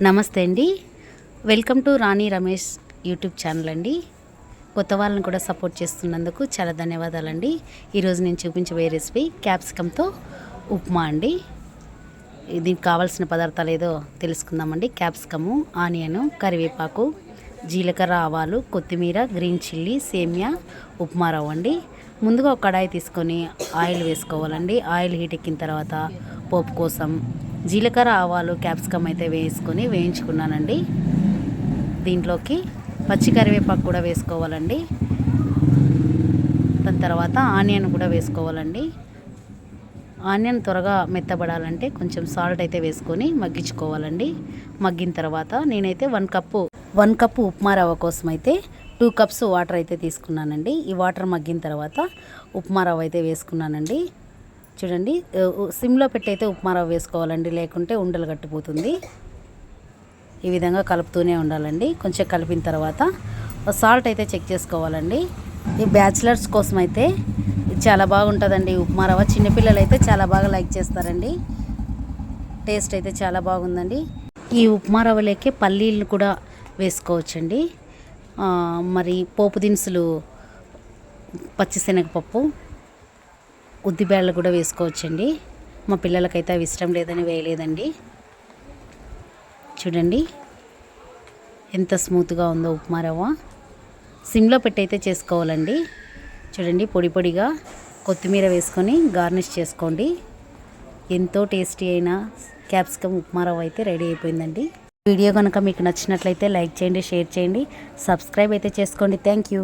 నమస్తే అండి. Welcome to Rani Ramesh YouTube channel అండి. కొత్త వాళ్ళని కూడా సపోర్ట్ చేస్తున్నందుకు చాలా ధన్యవాదాలండి. ఈరోజు నేను చూపించబోయే రెసిపీ క్యాప్సికమ్తో ఉప్మా అండి. దీనికి కావాల్సిన పదార్థాలు ఏదో తెలుసుకుందామండి. క్యాప్సికము, ఆనియను, కరివేపాకు, జీలకర్ర, ఆవాలు, కొత్తిమీర, గ్రీన్ చిల్లీ, సేమియా, ఉప్మా రవ్వ అండి. ముందుగా ఒక కడాయి తీసుకొని ఆయిల్ వేసుకోవాలండి. ఆయిల్ హీట్ ఎక్కిన తర్వాత పోపు కోసం జీలకర్ర, ఆవాలు, క్యాప్సికమ్ అయితే వేసుకొని వేయించుకున్నానండి. దీంట్లోకి పచ్చి కరివేపాకు కూడా వేసుకోవాలండి. దాని తర్వాత ఆనియన్ కూడా వేసుకోవాలండి. ఆనియన్ త్వరగా మెత్తబడాలంటే కొంచెం సాల్ట్ అయితే వేసుకొని మగ్గించుకోవాలండి. మగ్గిన తర్వాత నేనైతే 1 కప్పు ఉప్మా రవ్వ కోసం అయితే 2 కప్స్ వాటర్ అయితే తీసుకున్నానండి. ఈ వాటర్ మగ్గిన తర్వాత ఉప్మా రవ్వ అయితే వేసుకున్నానండి. చూడండి, సిమ్లో పెట్టి అయితే ఉప్మా రవ్వ వేసుకోవాలండి, లేకుంటే ఉండలు కట్టిపోతుంది. ఈ విధంగా కలుపుతూనే ఉండాలండి. కొంచెం కలిపిన తర్వాత సాల్ట్ అయితే చెక్ చేసుకోవాలండి. ఈ బ్యాచిలర్స్ కోసం అయితే చాలా బాగుంటుందండి ఉప్మా రవ్వ. చిన్నపిల్లలు అయితే చాలా బాగా లైక్ చేస్తారండి. టేస్ట్ అయితే చాలా బాగుందండి. ఈ ఉప్మా రవ్వలోకి పల్లీలను కూడా వేసుకోవచ్చండి. మరి పోపు దినుసులు, పచ్చిశనగపప్పు, ఉద్దిబేళ్ళు కూడా వేసుకోవచ్చండి. మా పిల్లలకైతే అవి ఇష్టం లేదని వేయలేదండి. చూడండి ఎంత స్మూత్గా ఉందో ఉప్మా రవ్వ. సిమ్లో పెట్టి అయితే చేసుకోవాలండి. చూడండి, పొడి పొడిగా కొత్తిమీర వేసుకొని గార్నిష్ చేసుకోండి. ఎంతో టేస్టీ అయిన క్యాప్సికమ్ ఉప్మా రవ్వ అయితే రెడీ అయిపోయిందండి. వీడియో కనుక మీకు నచ్చినట్లయితే లైక్ చేయండి, షేర్ చేయండి, సబ్స్క్రైబ్ అయితే చేసుకోండి. Thank you.